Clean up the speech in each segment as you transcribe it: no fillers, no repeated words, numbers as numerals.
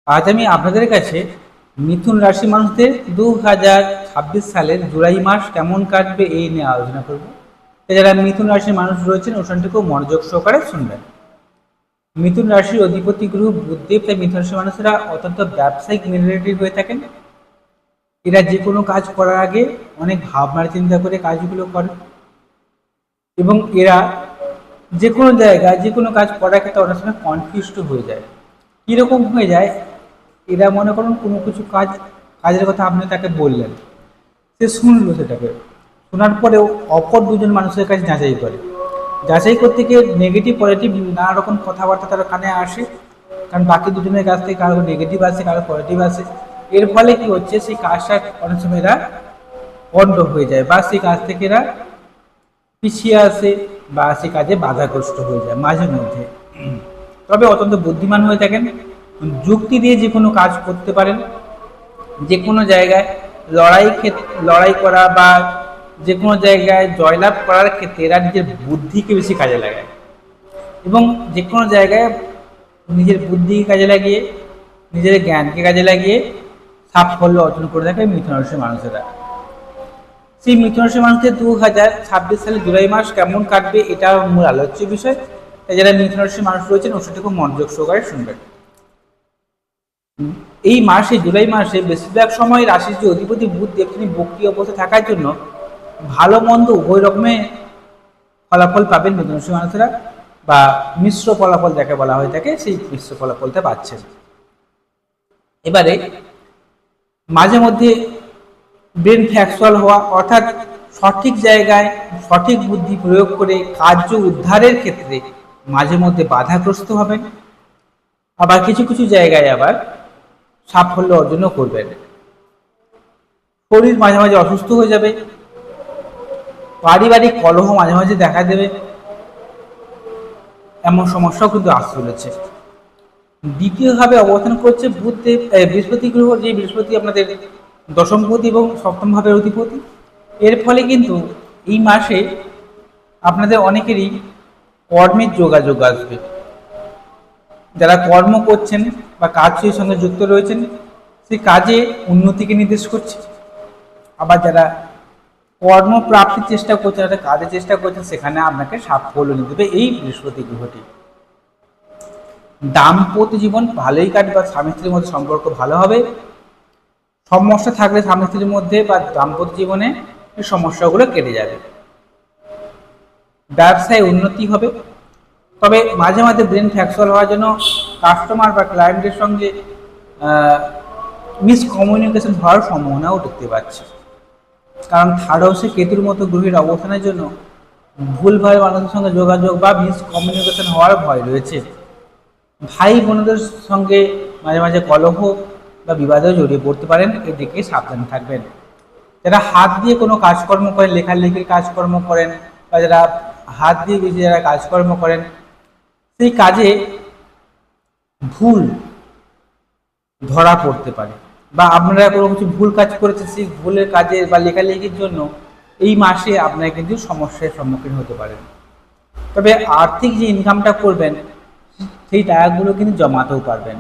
আজ আমি আপনাদের কাছে মিথুন রাশি মানুষদের 2026 সালের জুলাই মাস কেমন কাটবে এই নিয়ে আলোচনা করব। যারা মিথুন রাশির মানুষ রয়েছেন অনুষ্ঠানটিকেও মনোযোগ সহকারে শুনবেন। মিথুন রাশির অধিপতি গ্রহ বুধদেব, তাই মিথুন রাশির মানুষেরা অত্যন্ত ব্যবসায়িক মেন্টালিটির হয়ে থাকেন। এরা যে কোনো কাজ করার আগে অনেক ভাবনার চিন্তা করে কাজগুলো করেন এবং এরা যে কোনো জায়গায় যে কোনো কাজ করার ক্ষেত্রে অনেক সময় কনফিউজড হয়ে যায়। কীরকম হয়ে যায়, এরা মনে করুন কোনো কিছু কাজের কথা আপনি তাকে বললেন, সে শুনলো, সেটাকে শোনার পরেও অপর দুজন মানুষের কাছে যাচাই করে। যাচাই করতে গিয়ে নেগেটিভ পজিটিভ নানা রকম কথাবার্তা তার কানে আসে, কারণ বাকি দুজনের কাছ থেকে কারো নেগেটিভ আসে, কারো পজিটিভ আসে। এর ফলে কি হচ্ছে, সেই কাজটা অনেক সময় এরা বন্ধ হয়ে যায় বা সেই কাজ থেকে এরা পিছিয়ে আসে বা সে কাজে বাধাগ্রস্ত হয়ে যায় মাঝে মধ্যে। তবে অত্যন্ত বুদ্ধিমান হয়ে থাকেন, যুক্তি দিয়ে যে কোনো কাজ করতে পারেন। যে কোনো জায়গায় লড়াই করা বা যে কোনো জায়গায় জয়লাভ করার ক্ষেত্রে এরা নিজের বুদ্ধিকে বেশি কাজে লাগায় এবং যে কোনো জায়গায় নিজের বুদ্ধিকে কাজে লাগিয়ে, নিজের জ্ঞানকে কাজে লাগিয়ে সাফল্য অর্জন করে থাকে মিথুন রাশির মানুষেরা। সেই মিথুন রাশির মানুষদের 2026 সালে জুলাই মাস কেমন কাটবে এটা মূল আলোচ্য বিষয়। তাই যারা মিথুন রাশির মানুষ রয়েছেন ওষুধটি খুব মনোযোগ সহকারে শুনবেন। এই মাসে, জুলাই মাসে বেশিরভাগ সময় রাশির যে অধিপতি বুধদেব তিনি বক্রী অবস্থায় থাকার জন্য ভালো মন্দ উভয় রকমের ফলাফল পাবেন মিথুন রাশির মানুষেরা, বা মিশ্র ফলাফল যাকে বলা হয়ে থাকে সেই মিশ্র ফলাফলটা পাচ্ছেন। এবারে মাঝে মধ্যে ব্রেন ফ্যাকচুয়াল হওয়া, অর্থাৎ সঠিক জায়গায় সঠিক বুদ্ধি প্রয়োগ করে কার্য উদ্ধারের ক্ষেত্রে মাঝে মধ্যে বাধাগ্রস্ত হবেন, আবার কিছু কিছু জায়গায় আবার সাফল্য অর্জনও করবেন। শরীর মাঝে মাঝে অসুস্থ হয়ে যাবে, পারিবারিক কলহ মাঝে মাঝে দেখা দেবে, এমন সমস্যাও কিন্তু আসতে চলেছে। দ্বিতীয়ভাবে অবস্থান করছে বুধদেব, বৃহস্পতি গ্রহ, যে বৃহস্পতি আপনাদের দশমপতি এবং সপ্তম ভাবের অধিপতি। এর ফলে কিন্তু এই মাসে আপনাদের অনেকেরই কর্মের যোগাযোগ আসবে। যারা কর্ম করছেন বা কাজের সঙ্গে যুক্ত রয়েছেন সেই কাজে উন্নতিকে নির্দেশ করছে। আবার যারা কর্মপ্রাপ্তির চেষ্টা করছেন, যারা কাজের চেষ্টা করছেন, সেখানে আপনাকে সাফল্য নিতে দেবে এই বৃহস্পতি গ্রহটি। দাম্পত্য জীবন ভালোই কাটবে, স্বামী স্ত্রীর মধ্যে সম্পর্ক ভালো হবে। সমস্যা থাকলে স্বামী স্ত্রীর মধ্যে বা দাম্পত্য জীবনে এই সমস্যাগুলো কেটে যাবে। ব্যবসায় উন্নতি হবে, তবে মাঝে মাঝে ব্রেন ফ্যাকচুয়াল হওয়ার জন্য কাস্টমার বা ক্লায়েন্টের সঙ্গে মিসকমিউনিকেশন হওয়ার সম্ভাবনাও দেখতে পাচ্ছি। কারণ থার্ড হাউসে কেতুর মতো গ্রহের অবস্থানের জন্য ভুলভাবে মানুষের সঙ্গে যোগাযোগ বা মিসকমিউনিকেশন হওয়ার ভয় রয়েছে। ভাই বোনদের সঙ্গে মাঝে মাঝে কলহ বা বিবাদেও জড়িয়ে পড়তে পারেন, এদিকে সাবধান থাকবেন। যারা হাত দিয়ে কোনো কাজকর্ম করেন, লেখালেখির কাজকর্ম করেন বা যারা হাত দিয়ে বেশি যারা কাজকর্ম করেন, সেই কাজে ভুল ধরা পড়তে পারে বা আপনারা কোনো কিছু ভুল কাজ করেছেন, সেই ভুলের কাজে বা লেখালেখির জন্য এই মাসে আপনারা কিন্তু সমস্যার সম্মুখীন হতে পারেন। তবে আর্থিক যে ইনকামটা করবেন সেই টাকাগুলো কিন্তু জমাতেও পারবেন।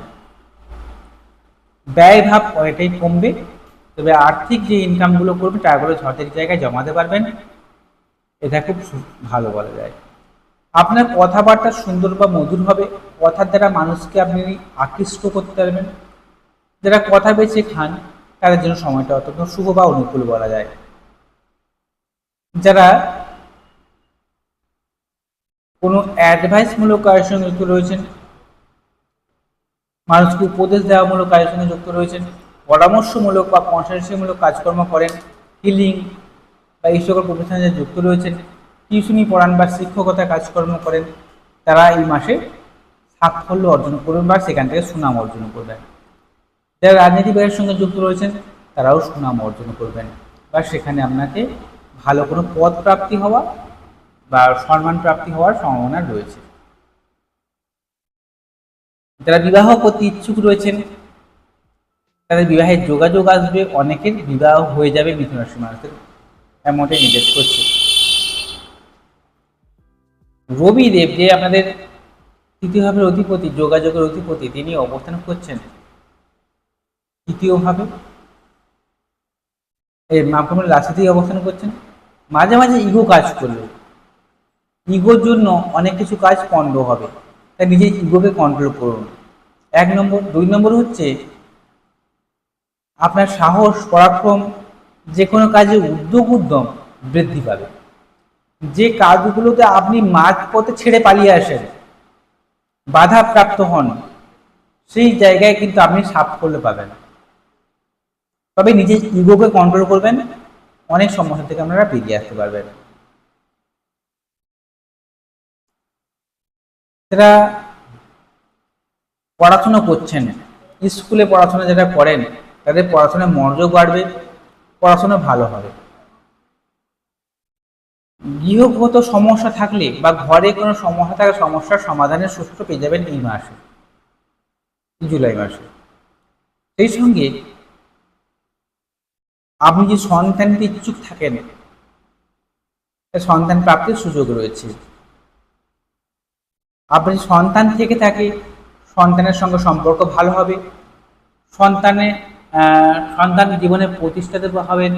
ব্যয় ভাব অনেকটাই কমবে, তবে আর্থিক যে ইনকামগুলো করবেন টাকাগুলো সঠিক জায়গায় জমাতে পারবেন, এটা খুব ভালো বলা যায়। আপনার কথাবার্তা সুন্দর বা মধুর হবে, কথার দ্বারা মানুষকে আপনি আকৃষ্ট করতে পারবেন। যারা কথা বেছে খান তাদের জন্য সময়টা অত্যন্ত শুভ বা অনুকূল বলা যায়। যারা কোনো অ্যাডভাইসমূলক কাজের সঙ্গে যুক্ত রয়েছেন, মানুষকে উপদেশ দেওয়ামূলক কাজের সঙ্গে যুক্ত রয়েছেন, পরামর্শমূলক বা কনসালটেন্সিমূলক কাজকর্ম করেন, হিলিং বা এই সকল প্রফেশনে যুক্ত রয়েছেন, টিউশনি পড়ান বা শিক্ষকতা কাজকর্ম করেন, তারা এই মাসে সাফল্য অর্জন করবেন বা সেখান থেকে সুনাম অর্জন করবেন। যারা রাজনীতিবিদের সঙ্গে যুক্ত রয়েছেন তারাও সুনাম অর্জন করবেন বা সেখানে আপনাকে ভালো কোনো পদ প্রাপ্তি হওয়া বা সম্মান প্রাপ্তি হওয়ার সম্ভাবনা রয়েছে। যারা বিবাহ করতে ইচ্ছুক রয়েছেন তাদের বিবাহের যোগাযোগ আসবে, অনেকের বিবাহ হয়ে যাবে মিথুন রাশির মানুষদের, এমনটাই নির্দেশ করছে। রবি দেব, যে আপনাদের তৃতীয় ভাবের অধিপতি, যোগাযোগের অধিপতি, তিনি অবস্থান করছেন তৃতীয়ভাবে এই মাপকমের রাশিতেই অবস্থান করছেন। মাঝে মাঝে ইগো কাজ করলে, ইগোর জন্য অনেক কিছু কাজ পণ্ড হবে, তাই নিজের ইগোকে কন্ট্রোল করুন। 1 নম্বর। 2 নম্বর হচ্ছে আপনার সাহস পরাক্রম, যে কোনো কাজে উদ্যম বৃদ্ধি পাবে। যে কাজগুলোতে আপনি মাঝ পথে ছেড়ে পালিয়ে আসেন, বাধা প্রাপ্ত হন, সেই জায়গায় কিন্তু আপনি সাফল্য পাবেন। তবে নিজের ইগোকে কন্ট্রোল করবেন, অনেক সমস্যা থেকে আপনারা বেরিয়ে আসতে পারবেন। যারা পড়াশোনা করছেন, স্কুলে পড়াশোনা যারা করেন, তাদের পড়াশোনায় মনোযোগ বাড়বে, পড়াশোনা ভালো হবে। গৃহগত সমস্যা থাকলে বা ঘরে কোনো সমস্যা থাকলে সমস্যার সমাধানের সূত্র পেয়ে যাবেন এই মাসে, জুলাই মাসে। সেই সঙ্গে আপনি যে সন্তানকে ইচ্ছুক থাকেন, সন্তান প্রাপ্তির সুযোগ রয়েছে। আপনি সন্তান থেকে থাকে, সন্তানের সঙ্গে সম্পর্ক ভালো হবে, সন্তান জীবনে প্রতিষ্ঠিত হবেন,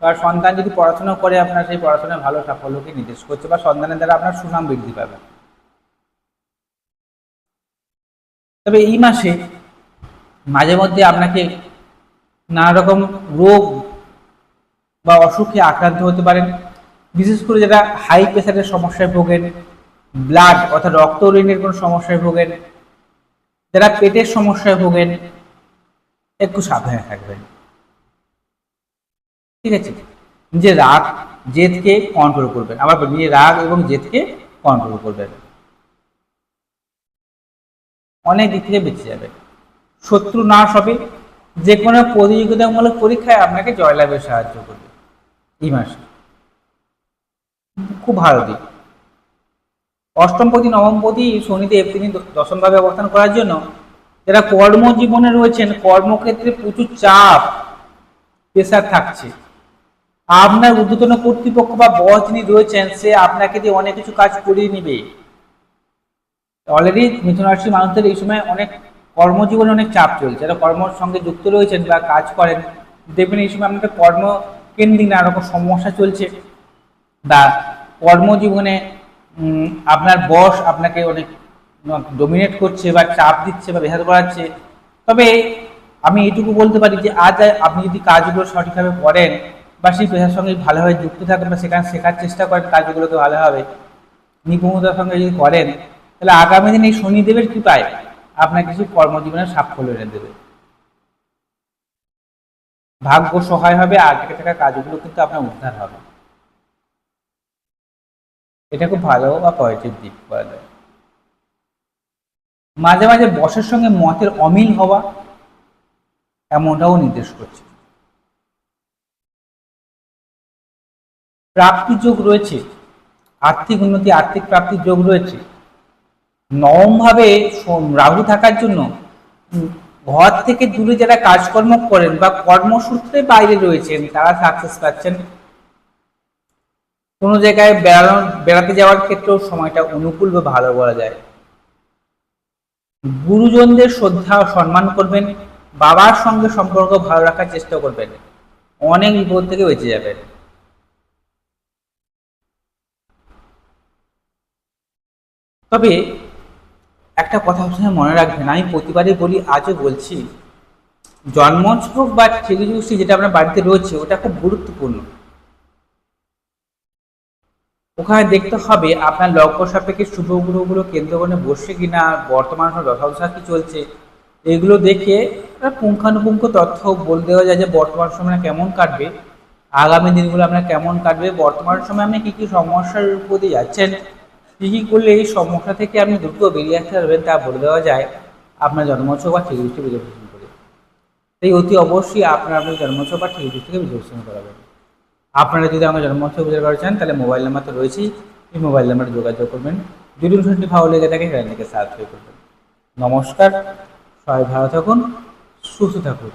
বা সন্তান যদি পড়াশোনা করে আপনার সেই পড়াশোনায় ভালো সাফল্যকে নির্দেশ করছে, বা সন্তানের দ্বারা আপনার সুনাম বৃদ্ধি পাবে। তবে এই মাসে মাঝে মধ্যে আপনাকে নানা রকম রোগ বা অসুখে আক্রান্ত হতে পারেন। বিশেষ করে যারা হাই প্রেশারের সমস্যায় ভোগেন, ব্লাড অর্থাৎ রক্তঋণের কোনো সমস্যায় ভোগেন, যারা পেটের সমস্যায় ভোগেন, একটু সাবধানে থাকবেন। ঠিক আছে, নিজের রাগ জেদকে কন্ট্রোল করবেন, আবার নিজের রাগ এবং জেদকে কন্ট্রোল করবেন, অনেক দিক থেকে বেঁচে যাবে। শত্রু নাশ হবে, যে কোনো প্রতিযোগিতামূলক পরীক্ষায় আপনাকে জয়লাভে সাহায্য করবে এই মাসে, খুব ভালো দিক। অষ্টমপতি নবমপতি শনিদেব তিনি দশমভাবে অবস্থান করার জন্য যারা কর্মজীবনে রয়েছেন, কর্মক্ষেত্রে প্রচুর চাপ প্রেশার থাকছে। আপনার ঊর্ধ্বতন কর্তৃপক্ষ বা বস যিনি রয়েছেন, সে আপনাকে দিয়ে অনেক কিছু কাজ করিয়ে নিবে। অলরেডি মিথুন রাশির মানুষদের এই সময় অনেক কর্মজীবনে অনেক চাপ চলছে। যারা কর্মের সঙ্গে যুক্ত রয়েছেন বা কাজ করেন, দেখবেন এই সময় আপনাদের কর্মকেন্দ্রিক নানা রকম সমস্যা চলছে, বা কর্মজীবনে আপনার বস আপনাকে অনেক ডোমিনেট করছে বা চাপ দিচ্ছে বা বেহাত করাচ্ছে। তবে আমি এটুকু বলতে পারি যে আজ আপনি যদি কাজগুলো সঠিকভাবে করেন বা সেই পেশার সঙ্গে ভালোভাবে যুক্ত থাকেন বা সেখানে শেখার চেষ্টা করেন, কাজগুলোকে ভালোভাবে নিপুণতার সঙ্গে যদি করেন, তাহলে আগামী দিনে এই শনিদেবের কৃপায় আপনার কিছু কর্মজীবনের সাফল্য এনে দেবে। ভাগ্য সহায় হবে, আগে থাকা কাজগুলো কিন্তু আপনার উদ্ধার হবে। এটা খুব ভালো বা পজিটিভ দিক বলা যায়। মাঝে মাঝে বসের সঙ্গে মতের অমিল হওয়া, এমনটাও নির্দেশ করছে। প্রাপ্তির যোগ রয়েছে, আর্থিক উন্নতি, আর্থিক প্রাপ্তির যোগ রয়েছে। নবম ভাবে রাহু থাকার জন্য ঘর থেকে দূরে যারা কাজকর্ম করেন বা কর্মসূত্রে বাইরে রয়েছেন, তারা সাকসেস পাচ্ছেন। কোনো জায়গায় বেড়াতে যাওয়ার ক্ষেত্রেও সময়টা অনুকূল বা ভালো বলা যায়। গুরুজনদের শ্রদ্ধা ও সম্মান করবেন, বাবার সঙ্গে সম্পর্ক ভালো রাখার চেষ্টা করবেন, অনেক বিপদ থেকে বেঁচে যাবেন। তবে একটা কথা মনে রাখবেন, আমি প্রতিবারই বলি, আজও বলছি, জন্মছক বা ঠিকজুষ্টি যেটা আপনার বাড়িতে রয়েছে ওটা খুব গুরুত্বপূর্ণ। ওখানে দেখতে হবে আপনার লগ্ন সাপেক্ষে শুভ গ্রহগুলো কেন্দ্রগণে বসছে কিনা, বর্তমান দশা কি চলছে, এগুলো দেখে পুঙ্খানুপুঙ্খ তথ্য বলে দেওয়া যায় যে বর্তমান সময় কেমন কাটবে, আগামী দিনগুলো আপনার কেমন কাটবে, বর্তমান সময় আপনি কী কী সমস্যার উপর দিয়ে যাচ্ছেন, কী কী করলে এই সমস্যা থেকে আপনি দ্রুত বেরিয়ে আসতে পারবেন, তা বলে দেওয়া যায় আপনার জন্মছক বা ঠিকজুষ্টি বিশ্লেষণ করে। তাই অতি অবশ্যই আপনার জন্মছক বা ঠিকজুষ্টি থেকে বিশ্লেষণ করাবেন। আপনারা যদি আমার জন্মছক বুঝতে পারছেন, তাহলে মোবাইল নাম্বার তো রয়েছেই, এই মোবাইল নাম্বারে যোগাযোগ করবেন। যদি অনুষ্ঠানটি ভালো লেগে থাকে চ্যানেলটিকে সাবস্ক্রাইব করবেন। নমস্কার, সবাই ভালো থাকুন, সুস্থ থাকুন।